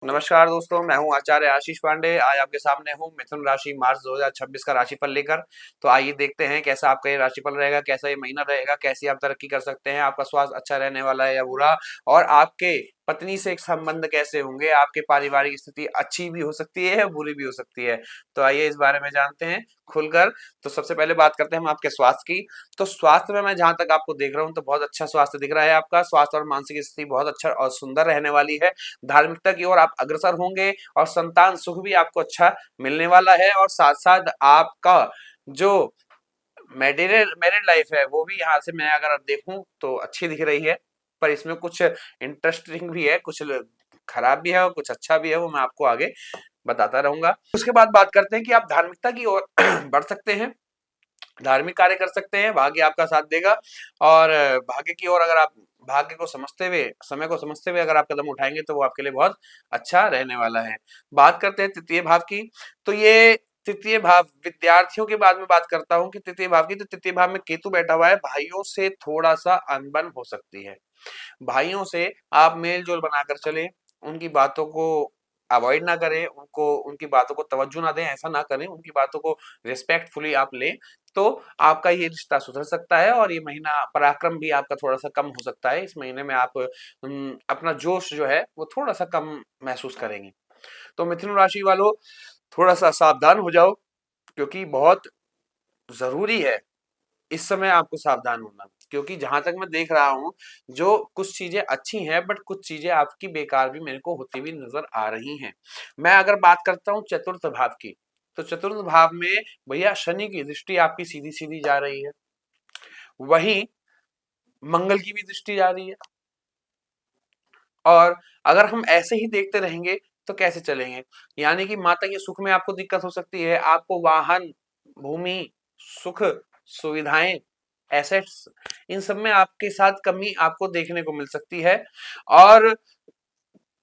नमस्कार दोस्तों, मैं हूं आचार्य आशीष पांडे। आज आपके सामने हूं मिथुन राशि मार्च 2026 का राशिफल लेकर। तो आइए देखते हैं कैसा आपका ये राशिफल रहेगा, कैसा ये महीना रहेगा, कैसी आप तरक्की कर सकते हैं, आपका स्वास्थ्य अच्छा रहने वाला है या बुरा, और आपके पत्नी से एक संबंध कैसे होंगे, आपके पारिवारिक स्थिति अच्छी भी हो सकती है बुरी भी हो सकती है। तो आइए इस बारे में जानते हैं खुलकर। तो सबसे पहले बात करते हैं हम आपके स्वास्थ्य की। तो स्वास्थ्य में मैं जहां तक आपको देख रहा हूं तो बहुत अच्छा स्वास्थ्य दिख रहा है। आपका स्वास्थ्य और मानसिक स्थिति बहुत अच्छा और सुंदर रहने वाली है। धार्मिकता की ओर आप अग्रसर होंगे और संतान सुख भी आपको अच्छा मिलने वाला है। और साथ साथ आपका जो मैरिड लाइफ है वो भी यहाँ से मैं अगर देखूं तो अच्छी दिख रही है। पर इसमें कुछ इंटरेस्टिंग भी है, कुछ खराब भी है और कुछ अच्छा भी है, वो मैं आपको आगे बताता रहूंगा। उसके बाद बात करते हैं कि आप धार्मिकता की ओर बढ़ सकते हैं, धार्मिक कार्य कर सकते हैं, भाग्य आपका साथ देगा। और भाग्य की ओर अगर आप भाग्य को समझते हुए, समय को समझते हुए अगर आप कदम उठाएंगे तो वो आपके लिए बहुत अच्छा रहने वाला है। बात करते हैं तृतीय भाव की। तो ये तृतीय भाव विद्यार्थियों के बाद में बात करता हूं कि तृतीय भाव की, तो तृतीय भाव में केतु बैठा हुआ है। भाइयों से थोड़ा सा अनबन हो सकती है। भाइयों से आप मेल जोल बनाकर चलें, उनकी बातों को अवॉइड ना करें, उनको उनकी बातों को तवज्जो ना दें, ऐसा ना करें, उनकी बातों को रिस्पेक्टफुली आप लें, तो आपका ये रिश्ता सुधर सकता है। और ये महीना पराक्रम भी आपका थोड़ा सा कम हो सकता है। इस महीने में आप अपना जोश जो है वो थोड़ा सा कम महसूस करेंगे। तो मिथुन राशि वालों, थोड़ा सा सावधान हो जाओ, क्योंकि बहुत जरूरी है इस समय आपको सावधान होना। क्योंकि जहां तक मैं देख रहा हूं, जो कुछ चीजें अच्छी हैं बट कुछ चीजें आपकी बेकार भी मेरे को होती हुई नजर आ रही हैं। मैं अगर बात करता हूं चतुर्थ भाव की, तो चतुर्थ भाव में भैया शनि की दृष्टि आपकी सीधी सीधी जा रही है, वहीं मंगल की भी दृष्टि जा रही है। और अगर हम ऐसे ही देखते रहेंगे तो कैसे चलेंगे। यानी कि माता के सुख में आपको दिक्कत हो सकती है, आपको वाहन, भूमि, सुख, सुविधाएं, एसेट्स, इन सब में आपके साथ कमी आपको देखने को मिल सकती है। और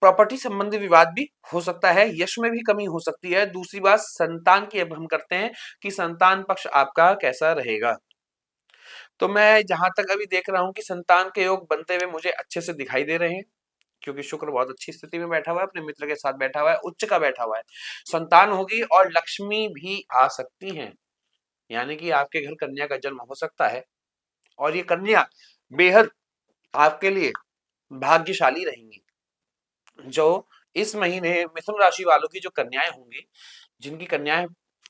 प्रॉपर्टी संबंधी विवाद भी हो सकता है, यश में भी कमी हो सकती है। दूसरी बात संतान की अब हम करते हैं कि संतान पक्ष आपका कैसा रहेगा। तो मैं जहां तक अभी देख रहा हूं कि संतान के योग बनते हुए मुझे अच्छे से दिखाई दे रहे हैं, क्योंकि शुक्र बहुत अच्छी स्थिति में बैठा हुआ है, अपने मित्र के साथ बैठा हुआ है, उच्च का बैठा हुआ है। संतान होगी और लक्ष्मी भी आ सकती है। यानी कि आपके घर कन्या का जन्म हो सकता है, और ये कन्या बेहद आपके लिए भाग्यशाली रहेंगी। जो इस महीने मिथुन राशि वालों की जो कन्याएं होंगी, जिनकी कन्याएं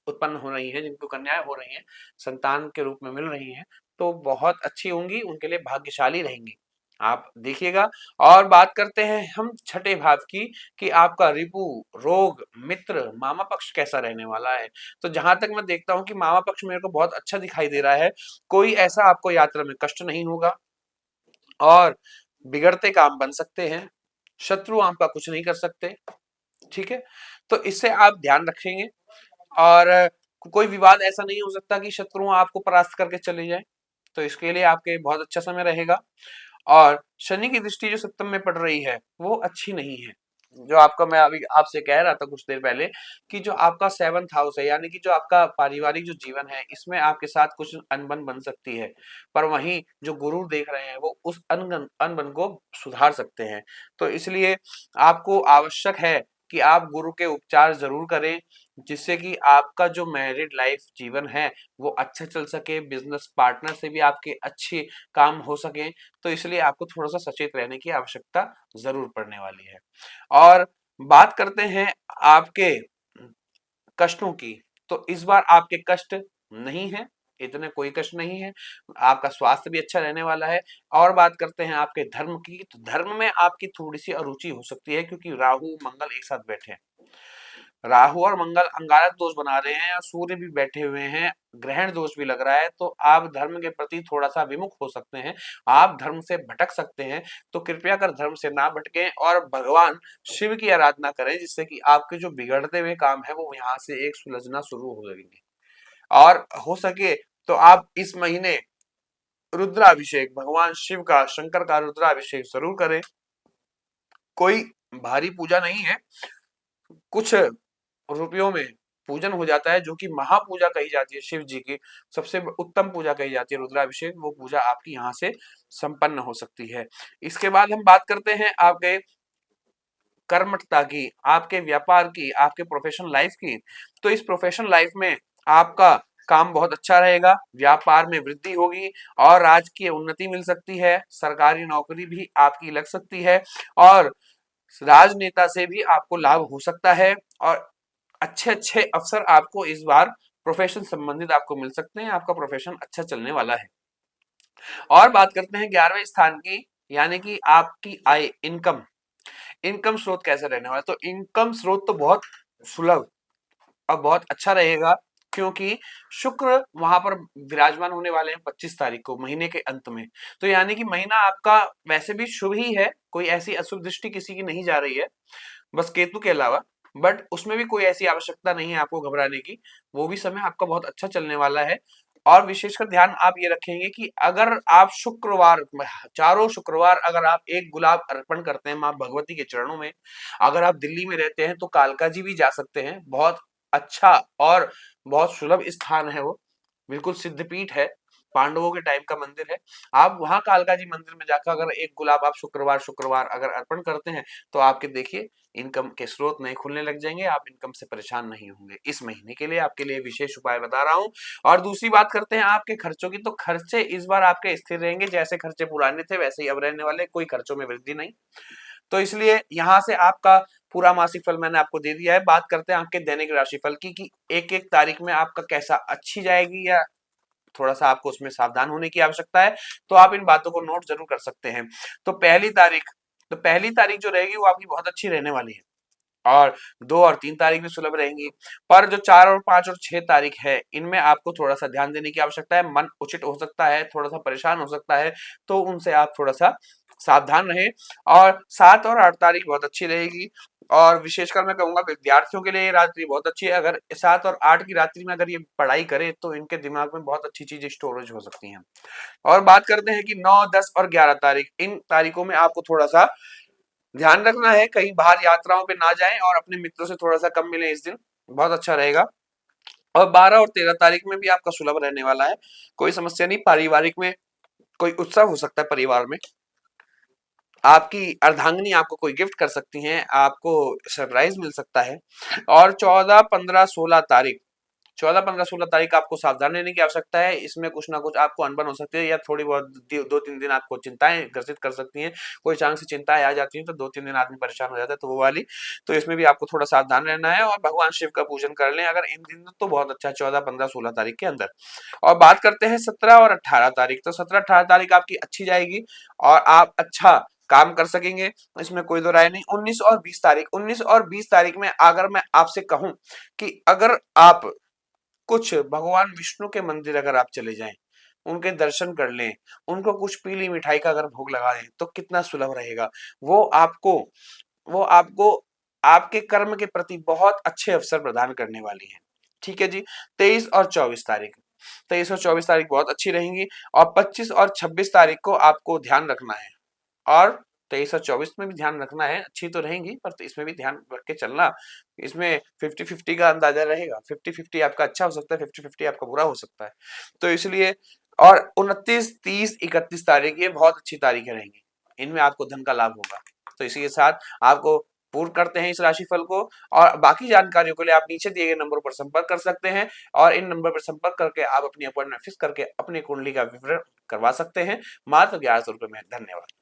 उत्पन्न हो रही हैं, जिनको कन्याएं हो रही हैं, संतान के रूप में मिल रही हैं, तो बहुत अच्छी होंगी, उनके लिए भाग्यशाली रहेंगी। आप देखिएगा। और बात करते हैं हम छठे भाव की कि आपका रिपु, रोग, मित्र, मामा पक्ष कैसा रहने वाला है। तो जहां तक मैं देखता हूं कि मामा पक्ष मेरे को बहुत अच्छा दिखाई दे रहा है। कोई ऐसा आपको यात्रा में कष्ट नहीं होगा, और बिगड़ते काम बन सकते हैं, शत्रु आपका कुछ नहीं कर सकते। ठीक है, तो इससे आप ध्यान रखेंगे। और कोई विवाद ऐसा नहीं हो सकता कि शत्रु आपको परास्त करके चले जाए। तो इसके लिए आपके बहुत अच्छा समय रहेगा। और शनि की दृष्टि जो सप्तम में पड़ रही है वो अच्छी नहीं है। जो आपका, मैं अभी आपसे कह रहा था कुछ देर पहले, कि जो आपका सेवंथ हाउस है, यानी कि जो आपका पारिवारिक जो जीवन है, इसमें आपके साथ कुछ अनबन बन सकती है। पर वहीं जो गुरु देख रहे हैं वो उस अनबन अनबन को सुधार सकते हैं। तो इसलिए आपको आवश्यक है कि आप गुरु के उपचार जरूर करें, जिससे कि आपका जो मैरिड लाइफ जीवन है वो अच्छा चल सके, बिजनेस पार्टनर से भी आपके अच्छे काम हो सके। तो इसलिए आपको थोड़ा सा सचेत रहने की आवश्यकता जरूर पड़ने वाली है। और बात करते हैं आपके कष्टों की। तो इस बार आपके कष्ट नहीं है, इतने कोई कष्ट नहीं है, आपका स्वास्थ्य भी अच्छा रहने वाला है। और बात करते हैं आपके धर्म की, तो धर्म में आपकी थोड़ी सी अरुचि हो सकती है, क्योंकि राहु मंगल एक साथ बैठे हैं। राहु और मंगल अंगारक दोष बना रहे हैं, और सूर्य भी बैठे हुए हैं, ग्रहण दोष भी लग रहा है। तो आप धर्म के प्रति थोड़ा सा विमुख हो सकते हैं, आप धर्म से भटक सकते हैं। तो कृपया कर धर्म से ना भटकें और भगवान शिव की आराधना करें, जिससे कि आपके जो बिगड़ते हुए काम है वो यहाँ से एक सुलझना शुरू हो जाएंगे। और हो सके तो आप इस महीने रुद्राभिषेक, भगवान शिव का, शंकर का रुद्राभिषेक जरूर करें। कोई भारी पूजा नहीं है, कुछ रुपयों में पूजन हो जाता है, जो कि महापूजा कही जाती है शिव जी की, सबसे उत्तम पूजा कही जाती है रुद्राभिषेक। वो पूजा आपकी यहाँ से संपन्न हो सकती है। इसके बाद हम बात करते हैं आपके कर्मठता की, आपके व्यापार की, आपके प्रोफेशनल लाइफ की, तो इस प्रोफेशनल लाइफ में आपका काम बहुत अच्छा रहेगा, व्यापार में वृद्धि होगी और राजकीय उन्नति मिल सकती है, सरकारी नौकरी भी आपकी लग सकती है और राजनेता से भी आपको लाभ हो सकता है और अच्छे अच्छे अवसर आपको इस बार प्रोफेशन संबंधित आपको मिल सकते हैं। आपका प्रोफेशन अच्छा चलने वाला है। और बात करते हैं 11वें स्थान की, यानी कि आपकी आय, इनकम। इनकम स्रोत कैसे रहने वाला है? तो इनकम स्रोत तो बहुत सुलभ और बहुत अच्छा रहेगा, क्योंकि शुक्र वहां पर विराजमान होने वाले हैं 25 तारीख को, महीने के अंत में। तो यानी कि महीना आपका वैसे भी शुभ ही है, कोई ऐसी अशुभ दृष्टि किसी की नहीं जा रही है, बस केतु के अलावा। बट उसमें भी कोई ऐसी आवश्यकता नहीं है आपको घबराने की, वो भी समय आपका बहुत अच्छा चलने वाला है। और विशेषकर ध्यान आप ये रखेंगे कि अगर आप शुक्रवार, चारों शुक्रवार अगर आप एक गुलाब अर्पण करते हैं माँ भगवती के चरणों में, अगर आप दिल्ली में रहते हैं तो कालका जी भी जा सकते हैं, बहुत अच्छा और बहुत सुलभ स्थान है वो, बिल्कुल सिद्धपीठ है, पांडवों के टाइम का मंदिर है। आप वहां कालका जी मंदिर में जाकर अगर एक गुलाब आप शुक्रवार शुक्रवार अगर अर्पण करते हैं तो आपके देखिए इनकम के स्रोत नए खुलने लग जाएंगे, आप इनकम से परेशान नहीं होंगे। इस महीने के लिए आपके लिए विशेष उपाय बता रहा हूं। और दूसरी बात करते हैं आपके खर्चों की, तो खर्चे इस बार आपके स्थिर रहेंगे, जैसे खर्चे पुराने थे वैसे ही अब रहने वाले, कोई खर्चों में वृद्धि नहीं। तो इसलिए यहाँ से आपका पूरा मासिक फल मैंने आपको दे दिया है। बात करते हैं आपके दैनिक राशिफल की कि एक एक तारीख में आपका कैसा अच्छी जाएगी या थोड़ा सा आपको उसमें सावधान होने की आवश्यकता है। तो आप इन बातों को नोट जरूर कर सकते हैं। तो पहली तारीख जो रहेगी वो आपकी बहुत अच्छी रहने वाली है और 2 और 3 तारीख भी सुलभ रहेंगी। पर जो 4 और 5 और 6 तारीख है, इनमें आपको थोड़ा सा ध्यान देने की आवश्यकता है। मन उचित हो सकता है, थोड़ा सा परेशान हो सकता है, तो उनसे आप थोड़ा सा सावधान रहें। और 7 और 8 तारीख बहुत अच्छी रहेगी और विशेषकर मैं कहूंगा विद्यार्थियों के लिए ये रात्रि बहुत अच्छी है। अगर 7 और 8 की रात्रि में अगर ये पढ़ाई करें तो इनके दिमाग में बहुत अच्छी चीजें स्टोरेज हो सकती हैं। और बात करते हैं कि 9, 10 और 11 तारीख, इन तारीखों में आपको थोड़ा सा ध्यान रखना है, कहीं बाहर यात्राओं पे ना जाएं और अपने मित्रों से थोड़ा सा कम मिलें इस दिन, बहुत अच्छा रहेगा। और 12 और 13 तारीख में भी आपका सुलभ रहने वाला है, कोई समस्या नहीं। पारिवारिक में कोई उत्सव हो सकता है, परिवार में आपकी अर्धांगिनी आपको कोई गिफ्ट कर सकती हैं, आपको सरप्राइज मिल सकता है। और 14, 15, 16 तारीख, 14, 15, 16 तारीख आपको सावधान रहने की आवश्यकता है। इसमें कुछ ना कुछ आपको अनबन हो सकती है या थोड़ी बहुत 2-3 दिन आपको चिंताएं ग्रसित कर सकती हैं। कोई अचानक से चिंताएं आ जाती हैं तो 2-3 दिन आदमी परेशान हो जाता है, तो वो वाली, तो इसमें भी आपको थोड़ा सावधान रहना है। और भगवान शिव का पूजन कर लें अगर इन दिन, तो बहुत अच्छा, 14, 15, 16 तारीख के अंदर। और बात करते हैं 17 और 18 तारीख, तो 17, 18 तारीख आपकी अच्छी जाएगी और आप अच्छा काम कर सकेंगे, इसमें कोई दो राय नहीं। 19 और 20 तारीख, 19 और 20 तारीख में अगर मैं आपसे कहूं कि अगर आप कुछ भगवान विष्णु के मंदिर अगर आप चले जाएं, उनके दर्शन कर लें, उनको कुछ पीली मिठाई का अगर भोग लगा दें, तो कितना सुलभ रहेगा। वो आपको वो आपको आपके कर्म के प्रति बहुत अच्छे अवसर प्रदान करने वाली है। ठीक है जी। 23 और 24 तारीख, 23 और 24 तारीख बहुत अच्छी रहेंगी और 25 और 26 तारीख को आपको ध्यान रखना है। और 23 और 24 में भी ध्यान रखना है, अच्छी तो रहेंगी पर इसमें भी ध्यान रख के चलना। इसमें 50-50 का अंदाजा रहेगा, 50-50 आपका अच्छा हो सकता है, 50-50 आपका बुरा हो सकता है। तो इसलिए, और 29, 30, 31 तारीख ये बहुत अच्छी तारीखें रहेंगी, इनमें आपको धन का लाभ होगा। तो इसी के साथ आपको पूर्ण करते हैं इस राशिफल को। और बाकी जानकारियों के लिए आप नीचे दिए गए नंबर पर संपर्क कर सकते हैं और इन नंबर पर संपर्क करके आप अपनी अपॉइंटमेंट फिक्स करके अपनी कुंडली का विवरण करवा सकते हैं, मात्र 1100 रुपए में। धन्यवाद।